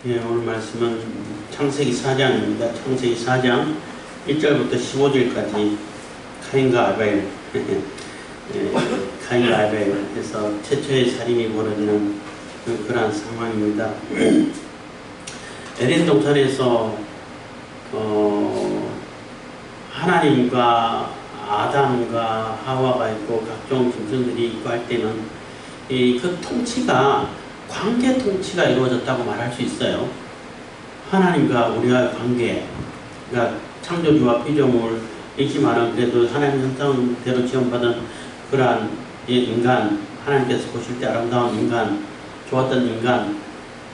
예, 오늘 말씀은 창세기 4장입니다. 창세기 4장 1절부터 15절까지 카인과 아벨, 카인과 아벨에서 최초의 살인이 벌어지는 그러한 상황입니다. 에덴 동산에서 하나님과 아담과 하와가 있고 각종 짐승들이 있고 할 때는 그 통치가 관계 통치가 이루어졌다고 말할 수 있어요. 하나님과 우리와의 관계, 그러니까 창조주와 피조물 있지만은 그래도 하나님 형상대로 지원받은 그러한 인간, 하나님께서 보실 때 아름다운 인간, 좋았던 인간,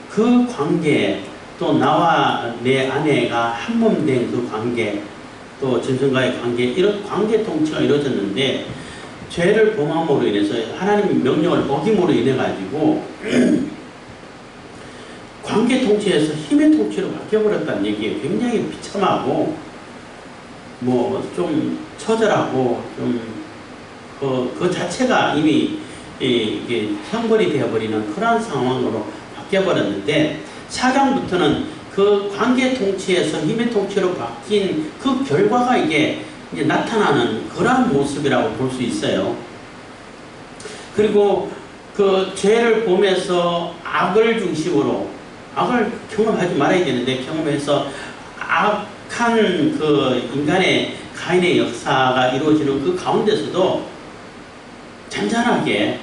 그 관계, 또 나와 내 아내가 한 몸 된 그 관계, 또 짐승과의 관계, 이런 관계 통치가 이루어졌는데 죄를 범함으로 인해서 하나님 명령을 어김으로 인해 가지고 관계 통치에서 힘의 통치로 바뀌어버렸다는 얘기예요. 굉장히 비참하고 뭐 좀 처절하고 좀 그 자체가 이미 이게 형벌이 되어버리는 그러한 상황으로 바뀌어버렸는데 4장부터는 그 관계 통치에서 힘의 통치로 바뀐 그 결과가 이제 나타나는 그러한 모습이라고 볼 수 있어요. 그리고 그 죄를 보면서 악을 중심으로, 악을 경험하지 말아야 되는데 경험해서 악한 그 인간의 가인의 역사가 이루어지는 그 가운데서도 잔잔하게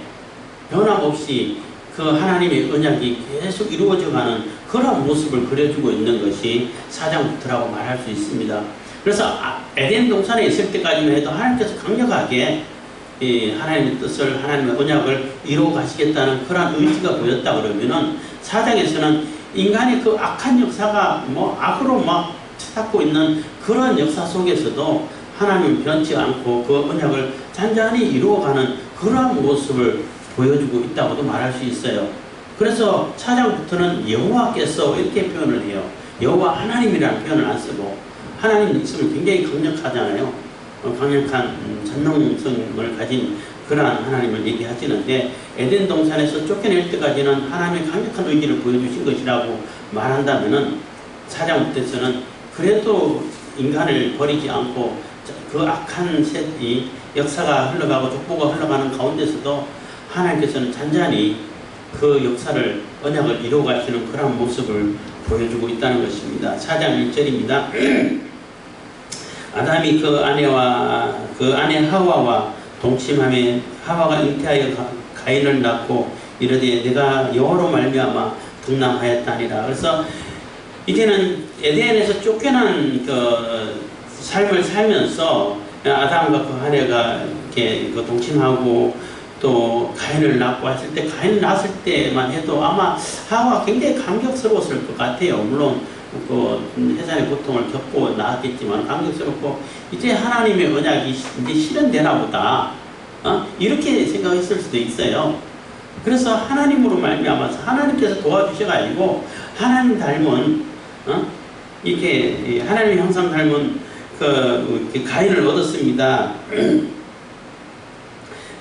변함없이 그 하나님의 언약이 계속 이루어져가는 그런 모습을 그려주고 있는 것이 4장부터라고 말할 수 있습니다. 그래서 에덴 동산에 있을 때까지만 해도 하나님께서 강력하게 하나님의 뜻을, 하나님의 언약을 이루어 가시겠다는 그런 의지가 보였다 그러면은 4장에서는 인간의 그 악한 역사가 뭐 악으로 막 쳐닫고 있는 그런 역사 속에서도 하나님은 변치 않고 그 언약을 잔잔히 이루어가는 그러한 모습을 보여주고 있다고도 말할 수 있어요. 그래서 4장부터는 여호와께서 이렇게 표현을 해요. 여호와 하나님이라는 표현을 안 쓰고, 하나님 있으면 굉장히 강력하잖아요. 강력한 전능성을 가진 그러한 하나님을 얘기하시는데 에덴 동산에서 쫓겨낼 때까지는 하나님의 강력한 의지를 보여주신 것이라고 말한다면은 4장부터는 그래도 인간을 버리지 않고 그 악한 이 역사가 흘러가고 족보가 흘러가는 가운데서도 하나님께서는 잔잔히 그 역사를, 언약을 이루어 가시는 그런 모습을 보여주고 있다는 것입니다. 4장 1절입니다. 아담이 그 아내 하와와 동침하며 하와가 잉태하여 가인을 낳고 이르되 내가 여호와로 말미암아 등남하였다니라. 그래서 이제는 에덴에서 쫓겨난 그 삶을 살면서 아담과 그 아내가 이렇게 그 동침하고 또 가인을 낳고 했을 때, 가인을 낳았을 때만 해도 아마 하와가 굉장히 감격스러웠을 것 같아요. 물론 그 해산의 고통을 겪고 낳았겠지만 감격스럽고 이제 하나님의 언약이 이제 실현되나 보다, 이렇게 생각했을 수도 있어요. 그래서 하나님으로 말미암아서 하나님께서 도와주셔가지고 하나님 닮은 이렇게 하나님의 형상 닮은 그 가인을 얻었습니다.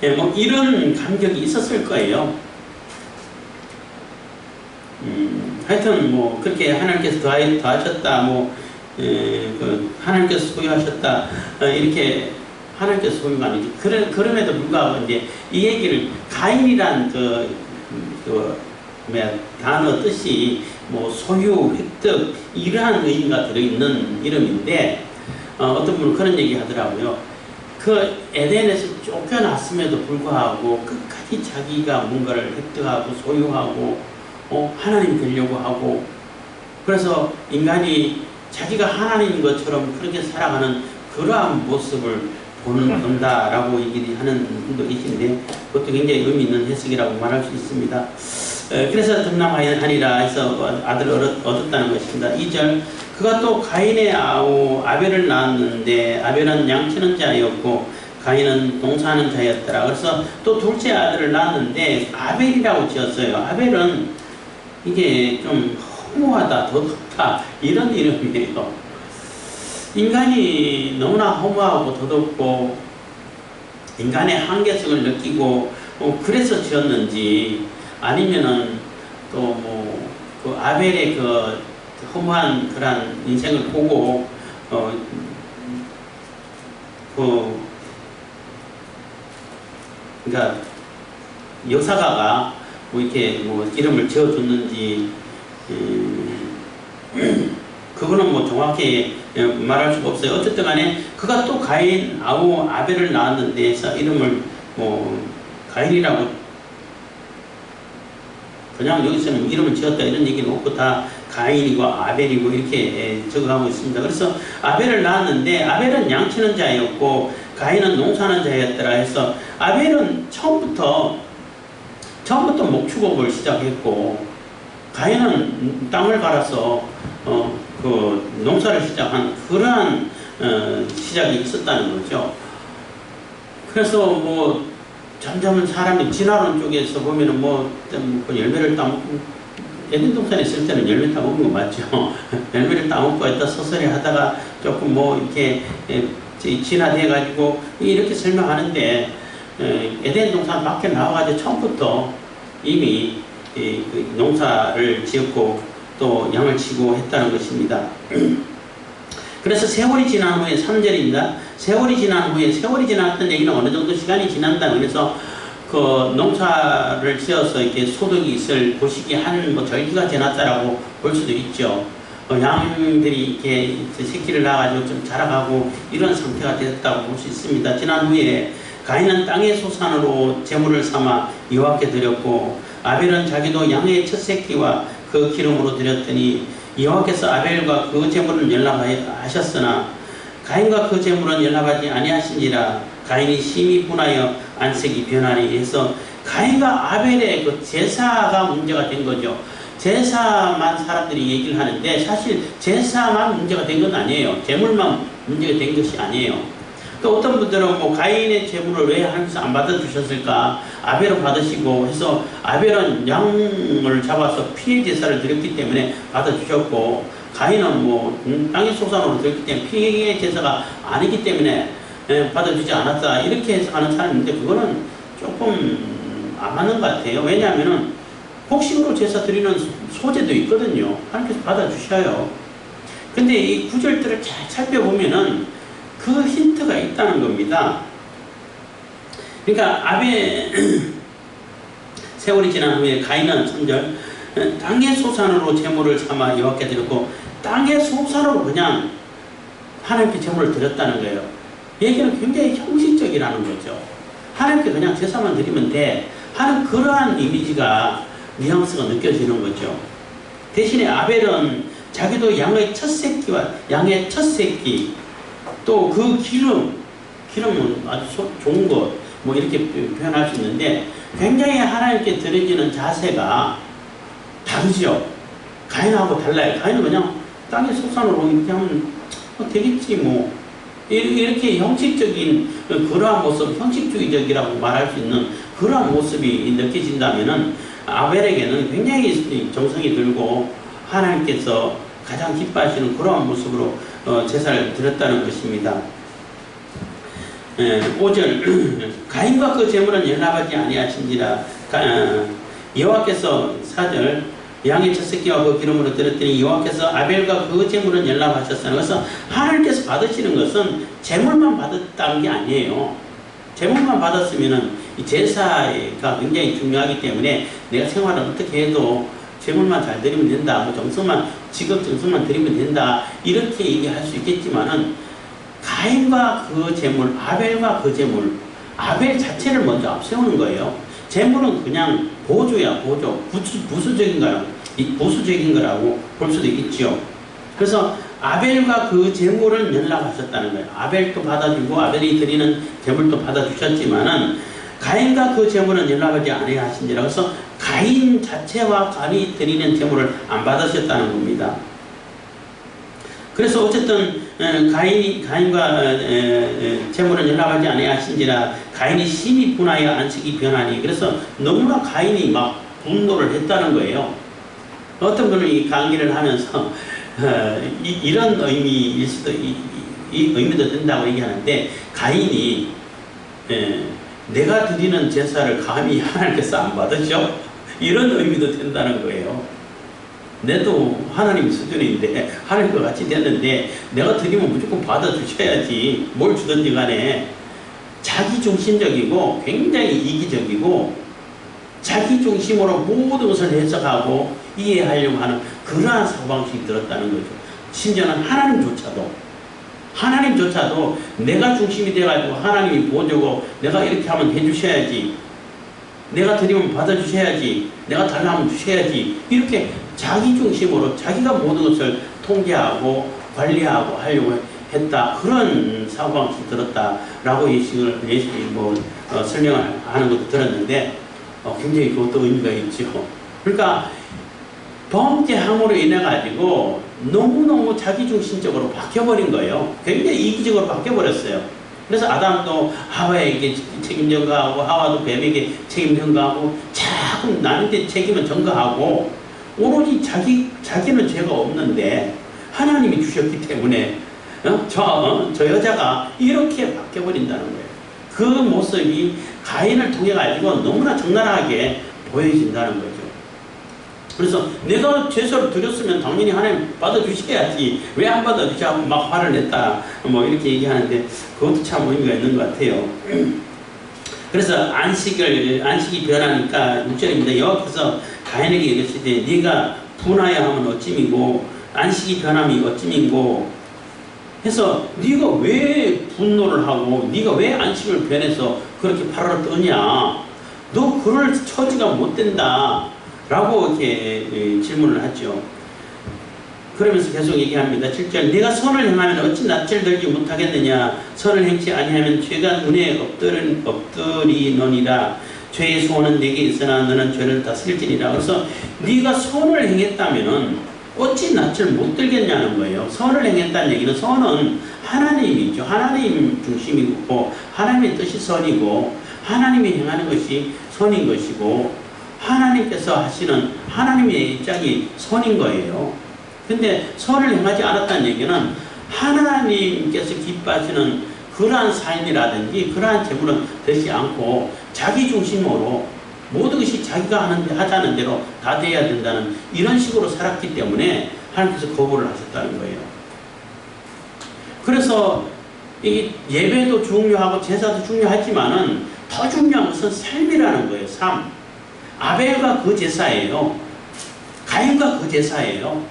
예, 뭐 이런 감격이 있었을 거예요. 하여튼 뭐 그렇게 하나님께서 더하셨다, 뭐 그 하나님께서 소유하셨다, 이렇게 하나님께서 소유가 아니지. 그럼에도 불구하고 이제 이 얘기를 가인이란 단어 뜻이 뭐 소유, 획득 이러한 의미가 들어있는 이름인데 어떤 분은 그런 얘기 하더라고요. 그 에덴에서 쫓겨났음에도 불구하고 끝까지 자기가 뭔가를 획득하고 소유하고 하나님 되려고 하고, 그래서 인간이 자기가 하나님인 것처럼 그렇게 살아가는 그러한 모습을 본다라고 얘기하는 분도 계신데 그것도 굉장히 의미 있는 해석이라고 말할 수 있습니다. 그래서 등남하니라 해서 아들을 얻었다는 것입니다. 2절, 그가 또 가인의 아우 아벨을 낳았는데 아벨은 양치는 자였고 가인은 농사하는 자였더라. 그래서 또 둘째 아들을 낳았는데 아벨이라고 지었어요. 아벨은 이게 좀 허무하다, 더덥다 이런 이름이에요. 인간이 너무나 허무하고 더덥고 인간의 한계성을 느끼고 그래서 지었는지, 아니면은 또 뭐 그 아벨의 그 허무한 그런 인생을 보고 그러니까 역사가가 뭐 이렇게 뭐 이름을 지어줬는지 그거는 뭐 정확히 말할 수가 없어요. 어쨌든 간에 그가 또 가인, 아벨을 낳았는데 이름을 뭐 가인이라고 그냥 여기서는 이름을 지었다 이런 얘기는 없고 다 가인이고 아벨이고 이렇게 적어가고 있습니다. 그래서 아벨을 낳았는데 아벨은 양치는 자였고 가인은 농사하는 자였더라 해서 아벨은 처음부터 목축업을 시작했고 가인은 땅을 갈아서 그 농사를 시작한 그러한 시작이 있었다는 거죠. 그래서 뭐 점점 사람이 진화론 쪽에서 보면은 뭐 열매를 따먹고 에덴 동산에 있을 때는 열매 따먹은 거 맞죠? 열매를 따먹고 했다 서서히 하다가 조금 뭐 이렇게 진화돼 가지고 이렇게 설명하는데 에덴 동산 밖에 나와가지고 처음부터 이미 그 농사를 지었고 또 양을 치고 했다는 것입니다. 그래서 세월이 지난 후에 3절입니다. 세월이 지났던 얘기는 어느 정도 시간이 지난다. 그래서 그 농사를 지어서 이렇게 소득이 있을 고시기 한 뭐 절기가 지났다라고 볼 수도 있죠. 양들이 이렇게 새끼를 낳아가지고 좀 자라가고 이런 상태가 됐다고 볼 수 있습니다. 지난 후에 가인은 땅의 소산으로 제물을 삼아 여호와께 드렸고 아벨은 자기도 양의 첫 새끼와 그 기름으로 드렸더니 여호와께서 아벨과 그 제물을 연락하셨으나 가인과 그 제물은 연락하지 아니하신지라 가인이 심히 분하여 안색이 변하니 해서 가인과 아벨의 그 제사가 문제가 된 거죠. 제사만 사람들이 얘기를 하는데 사실 제사만 문제가 된 건 아니에요. 제물만 문제가 된 것이 아니에요. 또 어떤 분들은 뭐 가인의 제물을 왜 하나님께서 안 받아주셨을까? 아벨은 받으시고 해서 아벨은 양을 잡아서 피해 제사를 드렸기 때문에 받아주셨고 가인은 뭐 땅의 소산으로 드렸기 때문에 피해 제사가 아니기 때문에 받아주지 않았다 이렇게 해석하는 사람인데 그거는 조금 안 맞는 것 같아요. 왜냐하면은 곡식으로 제사 드리는 소재도 있거든요. 하나님께서 받아주셔요. 근데 이 구절들을 잘 살펴보면은 그 힌트가 있다는 겁니다. 그러니까 세월이 지난 후에 가인은 3절 땅의 소산으로 제물을 삼아 여호와께 드렸고 땅의 소산으로 그냥 하나님께 제물을 드렸다는 거예요. 얘기는 굉장히 형식적이라는 거죠. 하나님께 그냥 제사만 드리면 돼 하는 그러한 이미지가 뉘앙스가 느껴지는 거죠. 대신에 아벨은 자기도 양의 첫 새끼 또 그 기름은 아주 좋은 것, 뭐 이렇게 표현할 수 있는데 굉장히 하나님께 드려지는 자세가 다르죠. 가인하고 달라요. 가인은 그냥 땅의 소산으로 이렇게 하면 되겠지 뭐. 이렇게 형식적인 그러한 모습, 형식주의적이라고 말할 수 있는 그러한 모습이 느껴진다면은 아벨에게는 굉장히 정성이 들고 하나님께서 가장 기뻐하시는 그러한 모습으로 제사를 드렸다는 것입니다. 5절 가인과 그 제물은 연합하지 아니하신지라 여호와께서 4절 양의 첫 새끼와 그 기름으로 드렸더니 여호와께서 아벨과 그 제물은 연락하셨으나 그래서 하나님께서 받으시는 것은 제물만 받았다는 게 아니에요. 제물만 받았으면은 이 제사가 굉장히 중요하기 때문에 내가 생활을 어떻게 해도 제물만 잘 드리면 된다. 뭐 정성만 드리면 된다. 이렇게 얘기할 수 있겠지만은 가인과 그 제물, 아벨과 그 제물, 아벨 자체를 먼저 앞세우는 거예요. 제물은 그냥 보조야, 보조. 부수적인 거라고 볼 수도 있죠. 그래서 아벨과 그 제물을 연락하셨다는 거예요. 아벨도 받아주고 아벨이 드리는 제물도 받아주셨지만은 가인과 그 제물은 연락하지 아니하신지라. 그래서 가인 자체와 가인이 드리는 제물을 안 받으셨다는 겁니다. 그래서 어쨌든 가인과 제물은 연락하지 아니하신지라 가인이 심히 분하여 안식이 변하니. 그래서 너무나 가인이 막 분노를 했다는 거예요. 어떤 분은 이 강의를 하면서 이런 의미일 수도 이 의미도 된다고 얘기하는데 가인이 내가 드리는 제사를 감히 하나님께서 안 받으셔? 이런 의미도 된다는 거예요. 내도 하나님 수준인데 하나님과 같이 됐는데 내가 드리면 무조건 받아주셔야지. 뭘 주든지 간에. 자기중심적이고 굉장히 이기적이고 자기 중심으로 모든 것을 해석하고 이해하려고 하는 그러한 사고방식이 들었다는 거죠. 심지어는 하나님조차도 내가 중심이 돼가지고 하나님이 보여주고 내가 이렇게 하면 해주셔야지, 내가 드리면 받아주셔야지, 내가 달라면 주셔야지, 이렇게 자기 중심으로 자기가 모든 것을 통제하고 관리하고 하려고 했다. 그런 사고방식이 들었다라고 설명을 하는 것도 들었는데 굉장히 그것도 의미가 있죠. 그러니까 범죄함으로 인해 가지고 너무너무 자기중심적으로 바뀌어버린 거예요. 굉장히 이기적으로 바뀌어버렸어요. 그래서 아담도 하와에게 책임 전가하고 하와도 뱀에게 책임 전가하고 자꾸 나한테 책임을 전가하고 오로지 자기는 죄가 없는데 하나님이 주셨기 때문에 저 여자가 이렇게 바뀌어버린다는 거예요. 그 모습이 가인을 통해 가지고 너무나 적나라하게 보여진다는 거죠. 그래서 내가 제사를 드렸으면 당연히 하나님 받아주셔야지 왜 안 받아주시고 막 화를 냈다 이렇게 얘기하는데 그것도 참 의미가 있는 것 같아요. 그래서 안식이 변하니까 6절입니다. 여호와께서 가인에게 이르시되 네가 분하여 하면 어찌미고 안식이 변함이 어찌민고 해서 네가 왜 분노를 하고 네가 왜 안식을 변해서 그렇게 팔을 떠냐, 너 그럴 처지가 못 된다 라고 이렇게 질문을 하죠. 그러면서 계속 얘기합니다. 7절 네가 선을 행하면 어찌 낯을 들지 못하겠느냐, 선을 행치 아니하면 죄가 눈에 엎드리느니라. 죄의 소원은 내게 있으나 너는 죄를 다스릴지니라. 그래서 네가 선을 행했다면은 어찌 낯을 못 들겠냐는 거예요. 선을 행했다는 얘기는 선은 하나님이죠. 하나님 중심이고 하나님의 뜻이 선이고 하나님이 행하는 것이 선인 것이고 하나님께서 하시는 하나님의 입장이 선인 거예요. 근데 선을 행하지 않았다는 얘기는 하나님께서 기뻐하시는 그러한 삶이라든지 그러한 재물은 되지 않고 자기 중심으로 모든 것이 자기가 하자는 대로 다 돼야 된다는 이런 식으로 살았기 때문에 하나님께서 거부를 하셨다는 거예요. 그래서 이 예배도 중요하고 제사도 중요하지만은 더 중요한 것은 삶이라는 거예요. 삶. 아벨과 그 제사예요. 가인과 그 제사예요.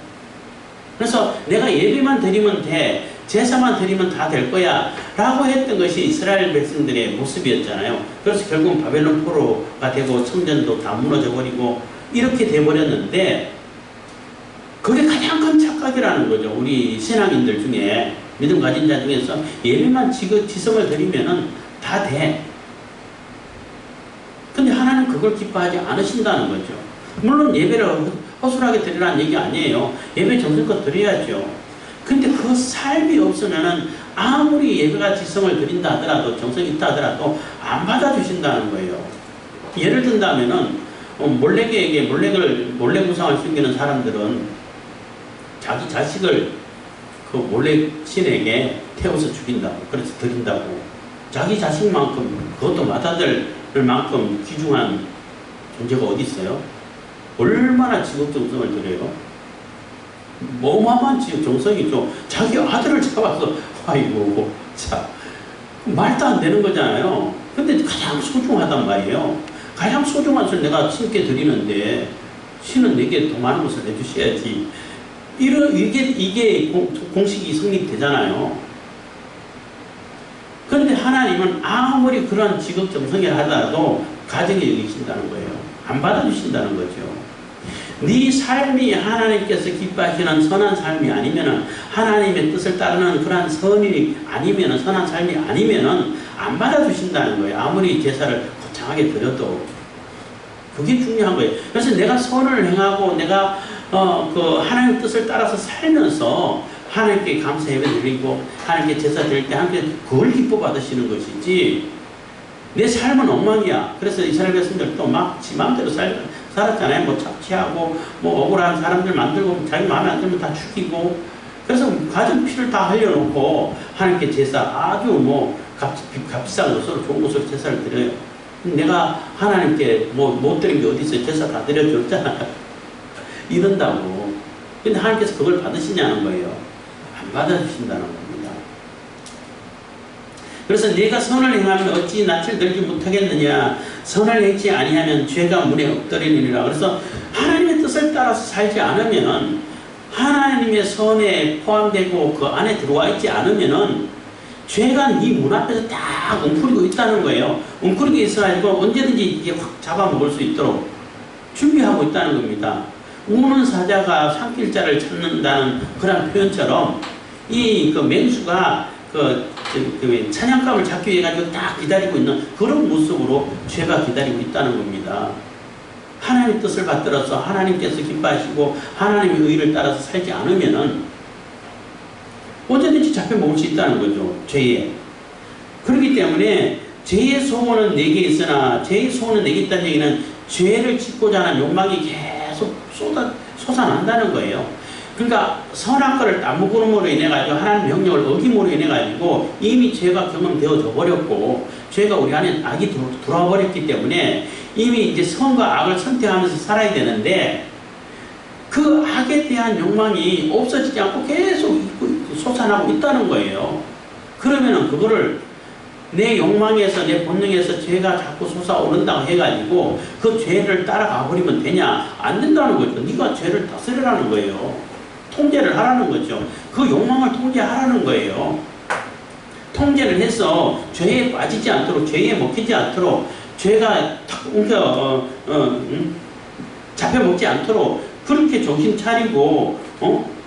그래서 내가 예배만 드리면 돼, 제사만 드리면 다 될 거야 라고 했던 것이 이스라엘 백성들의 모습이었잖아요. 그래서 결국은 바벨론 포로가 되고 성전도 다 무너져 버리고 이렇게 돼버렸는데 그게 가장 큰 착각이라는 거죠. 우리 신앙인들 중에 믿음 가진 자 중에서 예배만 지성을 드리면은 다 돼. 근데 하나님 그걸 기뻐하지 않으신다는 거죠. 물론 예배를 허술하게 드리라는 얘기 아니에요. 예배 정성껏 드려야죠. 근데 그 삶이 없으면은 아무리 예배가 지성을 드린다 하더라도 정성이 있다 하더라도 안 받아주신다는 거예요. 예를 든다면은 몰래에게 몰래 구상을 숨기는 사람들은 자기 자식을 그 몰래 신에게 태워서 죽인다고, 그래서 드린다고. 자기 자식만큼 그것도 맡아들 만큼 귀중한 존재가 어디 있어요? 얼마나 지극정성을 드려요? 어마어마한 정성이죠. 자기 아들을 잡아서 아이고 참 말도 안 되는 거잖아요. 근데 가장 소중하단 말이에요. 가장 소중한 것을 내가 신께 드리는데 신은 내게 더 많은 것을 해주셔야지. 이게 공식이 성립되잖아요. 그런데 하나님은 아무리 그런 지극정성을 하더라도 가정에 여기신다는 거예요. 안 받아주신다는 거죠. 네 삶이 하나님께서 기뻐하시는 선한 삶이 아니면은 하나님의 뜻을 따르는 그러한 선이 아니면은 선한 삶이 아니면은 안 받아주신다는 거예요. 아무리 제사를 거창하게 드려도 그게 중요한 거예요. 그래서 내가 선을 행하고 내가 그 하나님의 뜻을 따라서 살면서 하나님께 감사 예배 드리고 하나님께 제사 드릴 때 하나님께 그걸 기뻐 받으시는 것이지 내 삶은 엉망이야. 그래서 이스라엘 백성들도 막 지 마음대로 살았잖아요. 뭐 착취하고 뭐 억울한 사람들 만들고 자기 마음에 안 들면 다 죽이고 그래서 가진 피를 다 흘려놓고 하나님께 제사 아주 뭐 값비싼 것으로 좋은 것으로 제사를 드려요. 내가 하나님께 뭐 못 드린 게 어디 있어요. 제사 다 드려줬잖아요. 이런다고. 근데 하나님께서 그걸 받으시냐는 거예요. 안 받아주신다는 겁니다. 그래서 내가 선을 행하면 어찌 낯을 들지 못하겠느냐. 선을 행치 아니하면 죄가 문에 엎드리느니라. 그래서 하나님의 뜻을 따라서 살지 않으면, 하나님의 선에 포함되고 그 안에 들어와 있지 않으면은 죄가 네 문 앞에서 딱 웅크리고 있다는 거예요. 웅크리고 있어가지고 언제든지 이게 확 잡아먹을 수 있도록 준비하고 있다는 겁니다. 우는 사자가 삼킬 자를 찾는다는 그런 표현처럼 이 그 맹수가 그 사냥감을 잡기 위해 가지고 딱 기다리고 있는 그런 모습으로 죄가 기다리고 있다는 겁니다. 하나님의 뜻을 받들어서 하나님께서 기뻐하시고 하나님의 의를 따라서 살지 않으면은 언제든지 잡혀 먹을 수 있다는 거죠. 죄에. 그렇기 때문에 죄의 소원은 내게 있으나, 죄의 소원은 내게 있다는 얘기는 죄를 짓고자 하는 욕망이 계속 솟아난다는 거예요. 그러니까 선한 것을 따먹음으로 인해 가지고 하나님 명령을 어김으로 인해 가지고 이미 죄가 경험되어져 버렸고, 죄가 우리 안에 악이 들어와 버렸기 때문에 이미 이제 선과 악을 선택하면서 살아야 되는데, 그 악에 대한 욕망이 없어지지 않고 계속 솟아나고 있다는 거예요. 그러면은 그거를 내 욕망에서, 내 본능에서 죄가 자꾸 솟아오른다고 해가지고 그 죄를 따라가 버리면 되냐? 안 된다는 거죠. 네가 죄를 다스리라는 거예요. 통제를 하라는 거죠. 그 욕망을 통제하라는 거예요. 통제를 해서 죄에 빠지지 않도록, 죄에 먹히지 않도록, 죄가 탁 잡혀먹지 않도록 그렇게 정신 차리고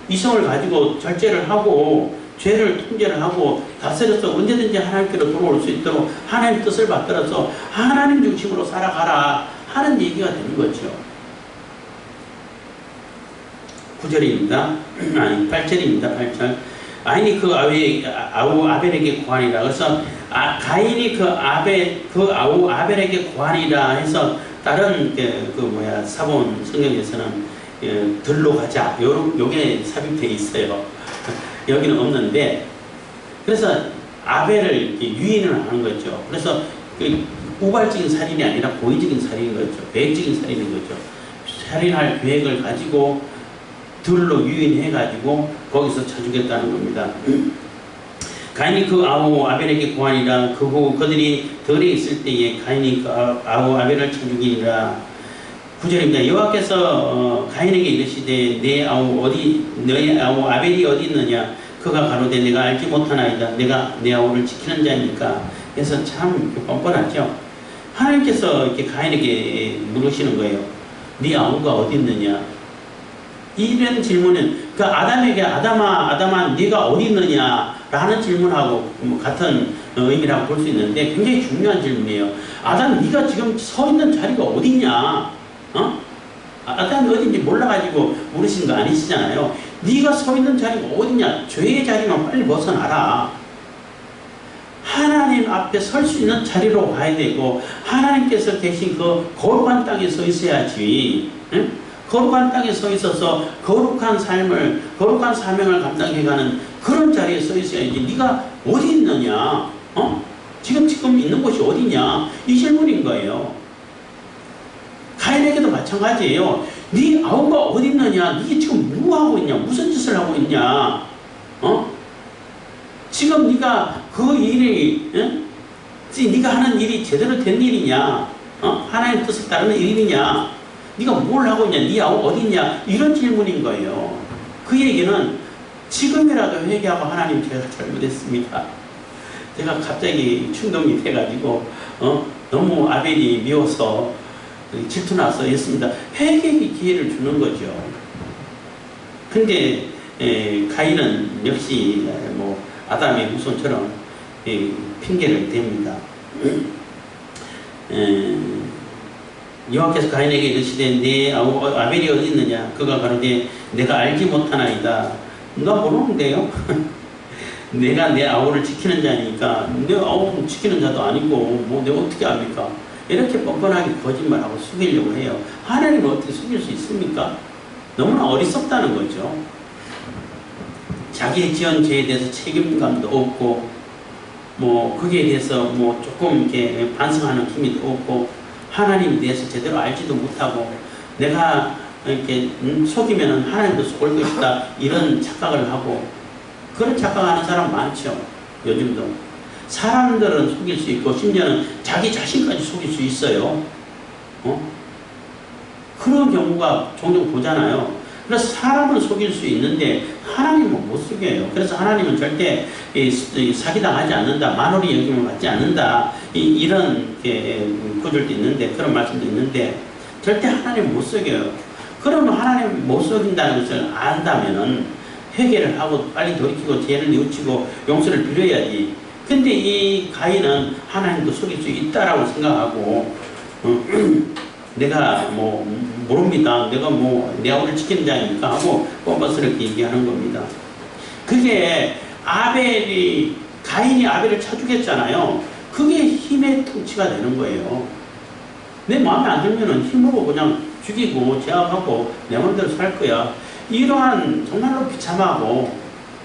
이성을 가지고 절제를 하고 죄를 통제를 하고 다스려서 언제든지 하나님께로 돌아올 수 있도록 하나님의 뜻을 받들어서 하나님 중심으로 살아가라 하는 얘기가 되는 거죠. 9절입니다. 아니 8절입니다. 8절. 가인이 그 아우 아벨에게 고하니라. 그래서 가인이 그 아우 아벨에게 고하니라 해서 다른 사본 성경에서는 들로 가자. 요게 삽입되어 있어요. 여기는 없는데, 그래서 아벨을 유인을 하는 거죠. 그래서 그 우발적인 살인이 아니라 고의적인 살인인 거죠. 계획적인 살인인 거죠. 살인할 계획을 가지고 들로 유인해가지고 거기서 쳐주겠다는 겁니다. 가인이 그 아우 아벨에게 고하니라. 그들이 들에 있을 때에 가인이 그 아우 아벨을 쳐주기니라. 9절입니다. 여호와께서 가인에게 이르시되 너의 아우 아벨이 어디 있느냐? 그가 가로되 내가 알지 못하나이다. 내가 내 아우를 지키는 자니까. 그래서 참 뻔뻔하죠. 하나님께서 이렇게 가인에게 물으시는 거예요. 네 아우가 어디 있느냐? 이런 질문은 그 아담에게 아담아 네가 어디 있느냐? 라는 질문하고 같은 의미라고 볼 수 있는데 굉장히 중요한 질문이에요. 아담 네가 지금 서 있는 자리가 어디냐? 아담이 어딘지 몰라가지고 물으신 거 아니시잖아요. 네가 서 있는 자리가 어디냐? 죄의 자리만 빨리 벗어나라. 하나님 앞에 설 수 있는 자리로 와야 되고 하나님께서 계신 그 거룩한 땅에 서 있어야지. 응? 거룩한 땅에 서 있어서 거룩한 삶을, 거룩한 사명을 감당해가는 그런 자리에 서 있어야지. 네가 어디 있느냐? 지금 있는 곳이 어디냐? 이 질문인 거예요. 가인에게도 마찬가지예요. 네 아우가 어디 있느냐? 네 지금 뭐 하고 있냐? 무슨 짓을 하고 있냐? 지금 네가 그 일이, 네가 하는 일이 제대로 된 일이냐? 하나님 뜻을 따르는 일이냐? 네가 뭘 하고 있냐? 네 아우 어디 있냐? 이런 질문인 거예요. 그 얘기는 지금이라도 회개하고 하나님 제가 잘못했습니다. 제가 갑자기 충동이 돼가지고 너무 아벨이 미워서 질투나서 했습니다. 회개의 기회를 주는 거죠. 근데 가인은 역시 아담의 후손처럼 핑계를 댑니다. 여호와께서 가인에게 이르시되 네 아우 아벨이 어디 있느냐? 그가 가로되 내가 알지 못하나이다. 누가 모르는데요? 내가 내 아우를 지키는 자니까 내 아우를 지키는 자도 아니고 내가 어떻게 압니까? 이렇게 뻔뻔하게 거짓말하고 속이려고 해요. 하나님을 어떻게 속일 수 있습니까? 너무나 어리석다는 거죠. 자기의 지은 죄에 대해서 책임감도 없고 거기에 대해서 조금 이렇게 반성하는 힘이 없고 하나님에 대해서 제대로 알지도 못하고 내가 이렇게 속이면은 하나님도 속을 것이다 이런 착각을 하고 그런 착각하는 사람 많죠. 요즘도 사람들은 속일 수 있고 심지어는 자기 자신까지 속일 수 있어요. 그런 경우가 종종 보잖아요. 그래서 사람은 속일 수 있는데 하나님은 못 속여요. 그래서 하나님은 절대 사기당하지 않는다, 만홀히 여김을 받지 않는다 이런 구절도 있는데 그런 말씀도 있는데 절대 하나님 못 속여요. 그러면 하나님 못 속인다는 것을 안다면은 회개를 하고 빨리 돌이키고 죄를 뉘우치고 용서를 빌어야지. 근데 이 가인은 하나님도 속일 수 있다라고 생각하고 내가 뭐 모릅니다. 내가 뭐 내 아우를 지키는 자니까 하고 뻔뻔스럽게 얘기하는 겁니다. 그게 가인이 아벨을 쳐 죽였잖아요. 그게 힘의 통치가 되는 거예요. 내 마음에 안 들면은 힘으로 그냥 죽이고 제압하고 내 마음대로 살 거야. 이러한 정말로 비참하고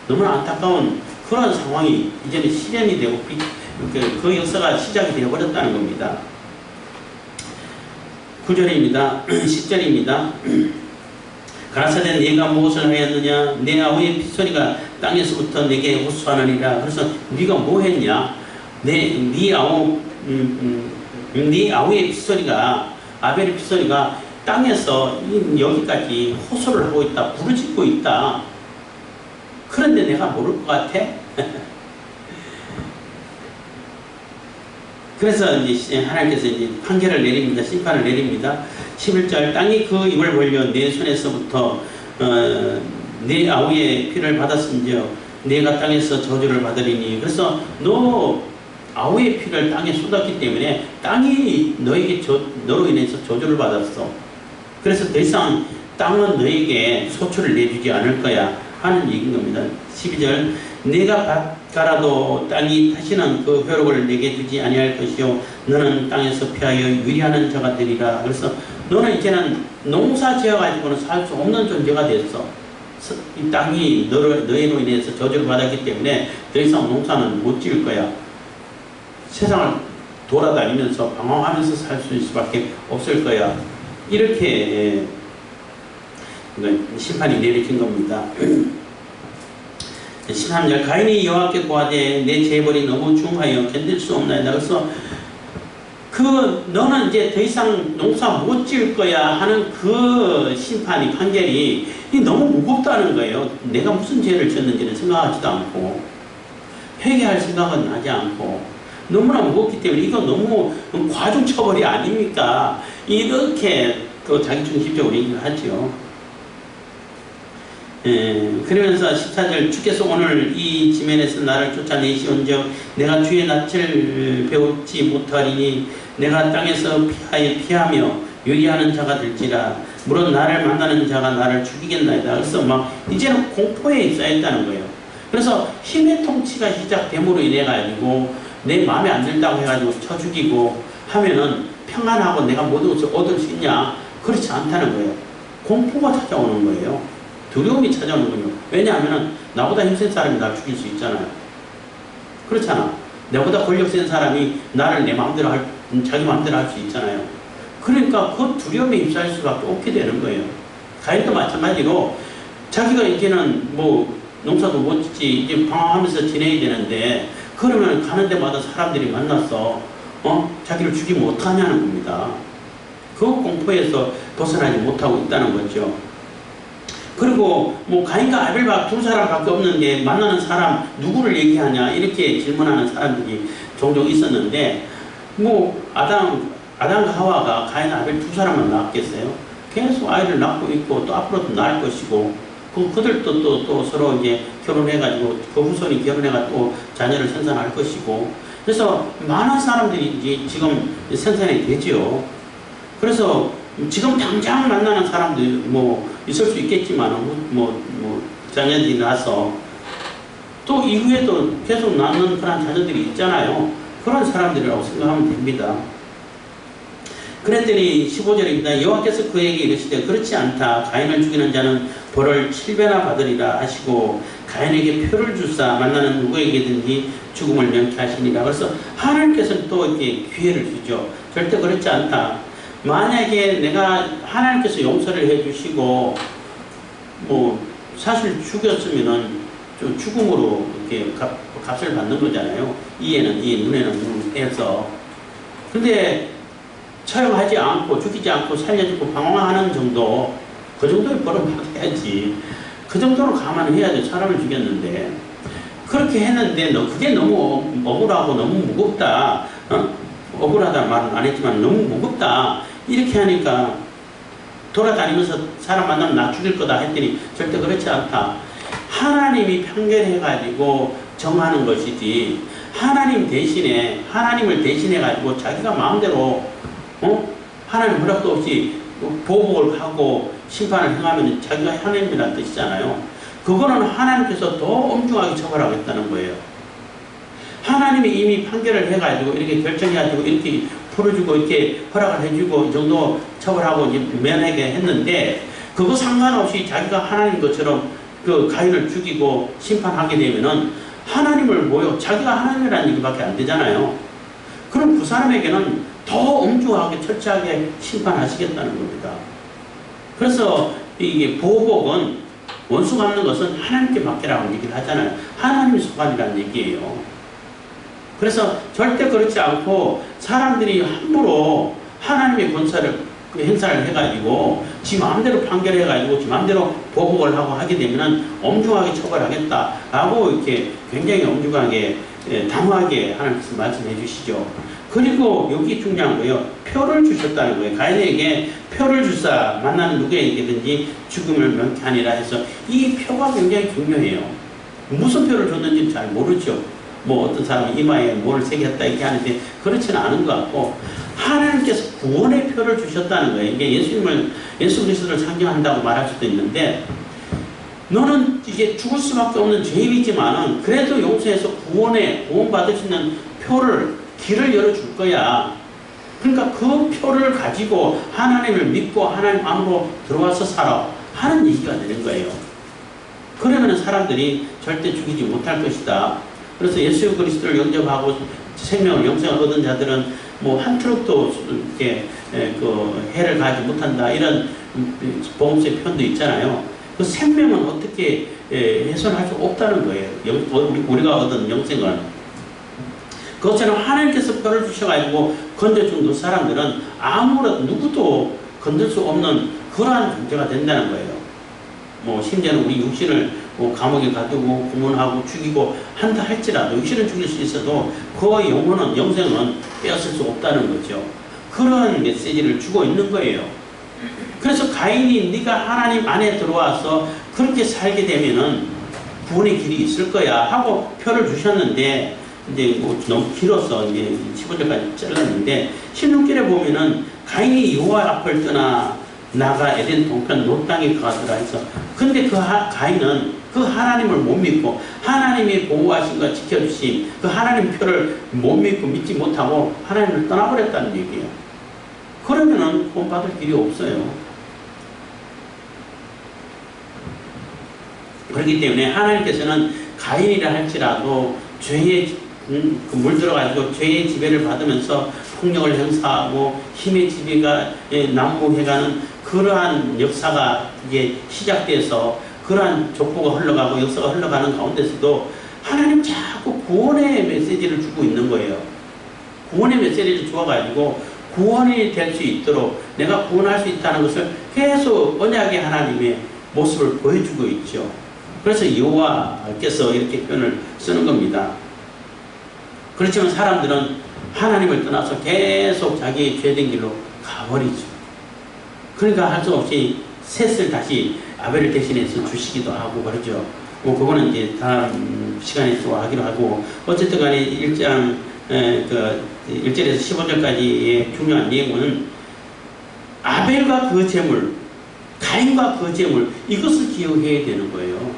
너무나 안타까운 그런 상황이 이제는 실현이 되고 그 역사가 시작이 되어버렸다는 겁니다. 9절입니다. 10절입니다. 가라사대 네가 무엇을 하였느냐? 내 아우의 핏소리가 땅에서부터 내게 호소하느니라. 그래서 네가 뭐 했냐? 네 아우의 핏소리가 아벨의 핏소리가 땅에서 여기까지 호소를 하고 있다. 부르짖고 있다. 그런데 내가 모를 것 같아? 그래서 이제 하나님께서 이제 판결을 내립니다. 심판을 내립니다. 11절 땅이 그 입을 벌려 내 손에서부터 내 아우의 피를 받았은지요 내가 땅에서 저주를 받으리니. 그래서 너 아우의 피를 땅에 쏟았기 때문에 땅이 너로 인해서 저주를 받았어. 그래서 더 이상 땅은 너에게 소출을 내주지 않을 거야 하는 얘기인 겁니다. 12절 내가 밭가라도 땅이 다시는 그 효력을 내게 주지 아니할 것이요 너는 땅에서 피하여 유리하는 자가 되리라. 그래서 너는 이제는 농사 지어가지고는 살 수 없는 존재가 됐어. 이 땅이 너희로 인해서 저주를 받았기 때문에 더 이상 농사는 못 지을 거야. 세상을 돌아다니면서 방황하면서 살 수밖에 없을 거야. 이렇게 심판이 내려진 겁니다. 13절 가인이 여호와께 고하되 내 재벌이 너무 중하여 견딜 수 없나이다. 그래서 너는 이제 더 이상 농사 못 지을 거야 하는 그 심판이 판결이 너무 무겁다는 거예요. 내가 무슨 죄를 지었는지는 생각하지도 않고 회개할 생각은 하지 않고 너무나 무겁기 때문에 이거 너무 과중 처벌이 아닙니까? 이렇게 또 자기중심적으로 얘기를 하죠. 그러면서 14절 주께서 오늘 이 지면에서 나를 쫓아내시온즉 내가 주의 낯을 배우지 못하리니 내가 땅에서 피하며 유리하는 자가 될지라. 물론 나를 만나는 자가 나를 죽이겠나이다. 그래서 막 이제는 공포에 쌓였다는 거예요. 그래서 힘의 통치가 시작됨으로 인해 가지고 내 마음에 안 들다고 해가지고 쳐 죽이고 하면은 평안하고 내가 모든 것을 얻을 수 있냐? 그렇지 않다는 거예요. 공포가 찾아오는 거예요. 두려움이 찾아오는 거예요. 왜냐하면 나보다 힘센 사람이 나를 죽일 수 있잖아요. 그렇잖아. 내보다 권력 센 사람이 나를 내 마음대로 자기 마음대로 할 수 있잖아요. 그러니까 그 두려움에 휩싸일 수밖에 없게 되는 거예요. 가인도 마찬가지로 자기가 이제는 뭐 농사도 못 짓지 이제 방황하면서 지내야 되는데 그러면 가는 데마다 사람들이 만나서 자기를 죽이면 어떡하냐는 겁니다. 그 공포에서 벗어나지 못하고 있다는 거죠. 그리고 뭐 가인과 아벨 두 사람밖에 없는데 만나는 사람 누구를 얘기하냐 이렇게 질문하는 사람들이 종종 있었는데 뭐 아담과 하와가 가인 아벨 두 사람만 낳았겠어요? 계속 아이를 낳고 있고 또 앞으로도 낳을 것이고 그들도 또 서로 이제 결혼해가지고 그 후손이 결혼해가지고 또 자녀를 생산할 것이고 그래서 많은 사람들이 이제 지금 생산이 되죠. 그래서 지금 당장 만나는 사람도 뭐 있을 수 있겠지만 자녀들이 나서 또 이후에도 계속 낳는 그런 자녀들이 있잖아요. 그런 사람들이라고 생각하면 됩니다. 그랬더니 15절입니다. 여호와께서 그에게 이르시되 그렇지 않다. 가인을 죽이는 자는 벌을 7배나 받으리라 하시고 가인에게 표를 주사 만나는 누구에게든지 죽음을 명쾌하시니라. 그래서 하나님께서는 또 이렇게 기회를 주죠. 절대 그렇지 않다. 만약에 내가 하나님께서 용서를 해주시고 뭐 사실 죽였으면은 좀 죽음으로 이렇게 값을 받는 거잖아요. 이에는 이, 눈에는 눈 해서. 근데 처형하지 않고 죽이지 않고 살려주고 방황하는 정도, 그 정도의 벌은 받아야지. 그 정도는 감안해야죠. 사람을 죽였는데. 그렇게 했는데 그게 너무 억울하고 너무 무겁다. 억울하다는 말은 안 했지만 너무 무겁다. 이렇게 하니까 돌아다니면서 사람 만나면 나 죽일 거다 했더니 절대 그렇지 않다. 하나님이 판결해가지고 정하는 것이지, 하나님을 대신해가지고 자기가 마음대로 하나님 허락도 없이 보복을 하고 심판을 행하면 자기가 하나님이라는 뜻이잖아요. 그거는 하나님께서 더 엄중하게 처벌하겠다는 거예요. 하나님이 이미 판결을 해가지고 이렇게 결정해가지고 이렇게 풀어주고 이렇게 허락을 해주고 이 정도 처벌하고 이제 면하게 했는데, 그거 상관없이 자기가 하나님 것처럼 그 가인을 죽이고 심판하게 되면은 하나님을 자기가 하나님이라는 얘기밖에 안 되잖아요. 그럼 그 사람에게는 더 엄중하게 철저하게 심판하시겠다는 겁니다. 그래서 이게 보복은, 원수 갚는 것은 하나님께 맡기라고 얘기를 하잖아요. 하나님의 소관이라는 얘기예요. 그래서 절대 그렇지 않고 사람들이 함부로 하나님의 권세를 행사를 해가지고 지 마음대로 판결해가지고 지 마음대로 보복을 하고 하게 되면은 엄중하게 처벌하겠다라고 이렇게 굉장히 엄중하게 단호하게 하나님께서 말씀해 주시죠. 그리고 여기 중요한 거예요. 표를 주셨다는 거예요. 가인에게 표를 주사 만나는 누구에게든지 죽음을 명쾌하니라 해서 이 표가 굉장히 중요해요. 무슨 표를 줬는지 잘 모르죠. 뭐 어떤 사람이 이마에 뭘 새겼다 이렇게 하는데 그렇지는 않은 것 같고, 하나님께서 구원의 표를 주셨다는 거예요. 이게 예수 그리스도를 상징한다고 말할 수도 있는데, 너는 이게 죽을 수밖에 없는 죄인이지만은 그래도 용서해서 구원받을 수 있는 길을 열어줄 거야. 그러니까 그 표를 가지고 하나님을 믿고 하나님 안으로 들어와서 살아 하는 얘기가 되는 거예요. 그러면 사람들이 절대 죽이지 못할 것이다. 그래서 예수 그리스도를 영접하고 생명을 영생을 얻은 자들은 뭐 한 트럭도 이렇게 해를 가지 못한다, 이런 보험세 편도 있잖아요. 그 생명은 어떻게 훼손할 수 없다는 거예요. 우리가 얻은 영생은. 그것처럼 하나님께서 표를 주셔가지고 건져준 그 사람들은 누구도 건들 수 없는 그러한 존재가 된다는 거예요. 뭐 심지어는 우리 육신을 감옥에 가두고 고문하고 죽이고 한다 할지라도, 육신을 죽일 수 있어도 그 영생은 빼앗을 수 없다는 거죠. 그런 메시지를 주고 있는 거예요. 그래서 가인이 네가 하나님 안에 들어와서 그렇게 살게 되면은 구원의 길이 있을 거야 하고 표를 주셨는데, 이제 너무 길어서 이제 15절까지 잘랐는데, 16절에 보면은 가인이 여호와 앞을 떠나 나가 에덴 동편 롯 땅에 가더라 해서, 근데 그 가인은 그 하나님을 못 믿고 하나님이 보호하신과 지켜주신 그 하나님 표를 못 믿고 믿지 못하고 하나님을 떠나버렸다는 얘기예요. 그러면은 구원받을 길이 없어요. 그렇기 때문에 하나님께서는 가인이라 할지라도 죄에 물들어가지고 죄의 지배를 받으면서 폭력을 행사하고 힘의 지배가 난무해가는 그러한 역사가 이제 시작돼서 그러한 족보가 흘러가고 역사가 흘러가는 가운데서도 하나님 자꾸 구원의 메시지를 주고 있는 거예요. 구원의 메시지를 주어가지고 구원이 될 수 있도록, 내가 구원할 수 있다는 것을 계속 언약의 하나님의 모습을 보여주고 있죠. 그래서 여호와께서 이렇게 표현을 쓰는 겁니다. 그렇지만 사람들은 하나님을 떠나서 계속 자기의 죄된 길로 가버리죠. 그러니까 할 수 없이 셋을 다시 아벨을 대신해서 주시기도 하고 그러죠. 뭐 그거는 이제 다음 시간에 또 하기로 하고, 어쨌든 간에 1장 1절에서 15절까지의 중요한 내용은 아벨과 그 제물, 가인과 그 제물, 이것을 기억해야 되는 거예요.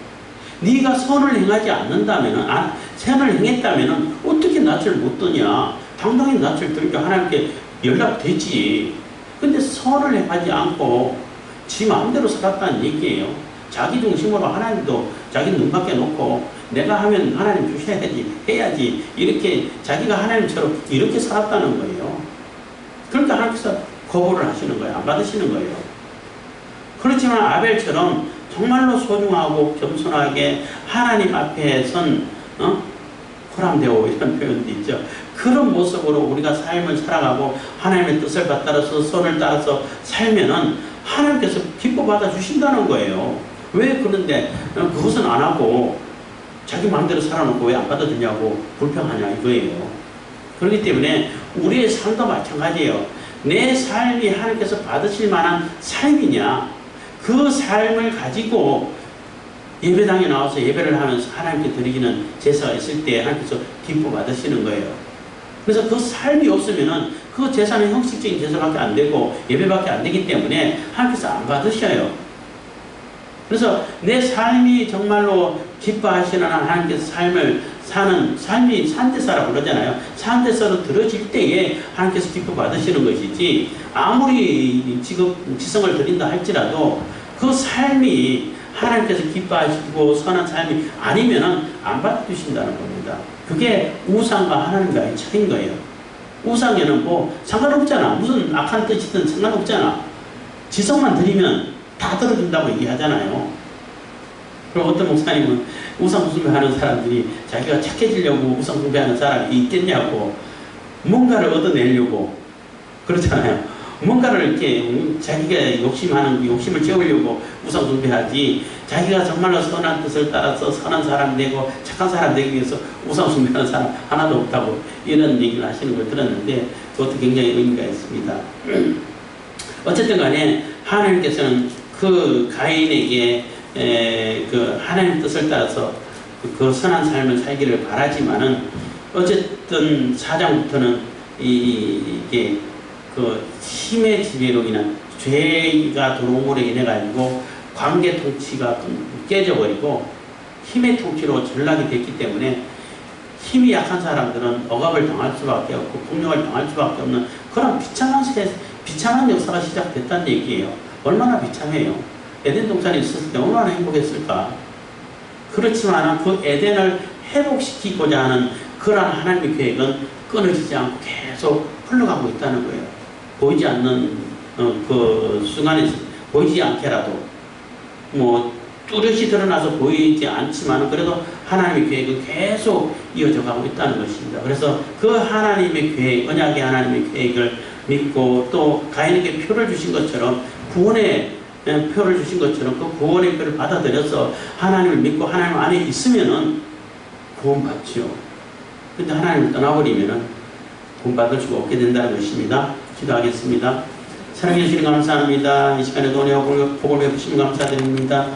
네가 선을 행하지 않는다면, 선을 행했다면 어떻게 낯을 못 드냐. 당당히 낯을 들고 하나님께 연락되지. 근데 선을 행하지 않고 지 마음대로 살았다는 얘기예요. 자기 중심으로 하나님도 자기 눈 밖에 놓고 내가 하면 하나님 주셔야지, 해야지, 이렇게 자기가 하나님처럼 이렇게 살았다는 거예요. 그러니까 하나님께서 거부를 하시는 거예요. 안 받으시는 거예요. 그렇지만 아벨처럼 정말로 소중하고 겸손하게 하나님 앞에 선 호람되오 이런 표현도 있죠. 그런 모습으로 우리가 삶을 살아가고 하나님의 뜻을 받들어서 선을 따라서 살면은 하나님께서 기뻐 받아 주신다는 거예요. 왜 그런데 그것은 안 하고 자기 마음대로 살아놓고 왜 안 받아주냐고 불평하냐 이거예요. 그렇기 때문에 우리의 삶도 마찬가지예요. 내 삶이 하나님께서 받으실 만한 삶이냐, 그 삶을 가지고 예배당에 나와서 예배를 하면서 하나님께 드리기는 제사가 있을 때 하나님께서 기뻐 받으시는 거예요. 그래서 그 삶이 없으면은 그 제사는 형식적인 제사밖에 안 되고 예배밖에 안 되기 때문에 하나님께서 안 받으셔요. 그래서 내 삶이 정말로 기뻐하시는 하나님께서 삶을 사는 삶이 산제사라고 그러잖아요. 산제사로 들어질 때에 하나님께서 기뻐 받으시는 것이지, 아무리 지성을 드린다 할지라도 그 삶이 하나님께서 기뻐하시고 선한 삶이 아니면은 안 받아주신다는 겁니다. 그게 우상과 하나님과의 차이인 거예요. 우상에는 뭐 상관없잖아. 무슨 악한 뜻이든 상관없잖아. 지성만 드리면 다 들어준다고 얘기하잖아요. 그럼 어떤 목사님은 우상 숭배하는 사람들이 자기가 착해지려고 우상 숭배하는 사람이 있겠냐고, 뭔가를 얻어내려고 그렇잖아요. 뭔가를 이렇게 자기가 욕심을 채우려고 우상 숭배하지, 자기가 정말로 선한 뜻을 따라서 선한 사람 되고 착한 사람 되기 위해서 우상 숭배하는 사람 하나도 없다고 이런 얘기를 하시는 걸 들었는데, 그것도 굉장히 의미가 있습니다. 어쨌든 간에 하나님께서는 그 가인에게 그 하나님 뜻을 따라서 그 선한 삶을 살기를 바라지만은, 어쨌든 4장부터는 이게 그 힘의 지배로 인한 죄가 들어옴으로 인해 가지고 관계 통치가 깨져버리고 힘의 통치로 전락이 됐기 때문에 힘이 약한 사람들은 억압을 당할 수밖에 없고 폭력을 당할 수밖에 없는 그런 비참한 역사가 시작됐다는 얘기예요. 얼마나 비참해요. 에덴 동산에 있었을 때 얼마나 행복했을까. 그렇지만 그 에덴을 회복시키고자 하는 그러한 하나님의 계획은 끊어지지 않고 계속 흘러가고 있다는 거예요. 보이지 않는 그 순간에 보이지 않게라도 뭐 뚜렷이 드러나서 보이지 않지만 그래도 하나님의 계획은 계속 이어져 가고 있다는 것입니다. 그래서 그 하나님의 계획, 언약의 하나님의 계획을 믿고 또 가인에게 표를 주신 것처럼, 구원의 표를 주신 것처럼 그 구원의 표를 받아들여서 하나님을 믿고 하나님 안에 있으면은 구원받죠. 근데 하나님을 떠나버리면은 구원받을 수가 없게 된다는 것입니다. 기도하겠습니다. 사랑해 주시니 감사합니다. 이 시간에도 은혜와 복을 베푸시면 감사드립니다.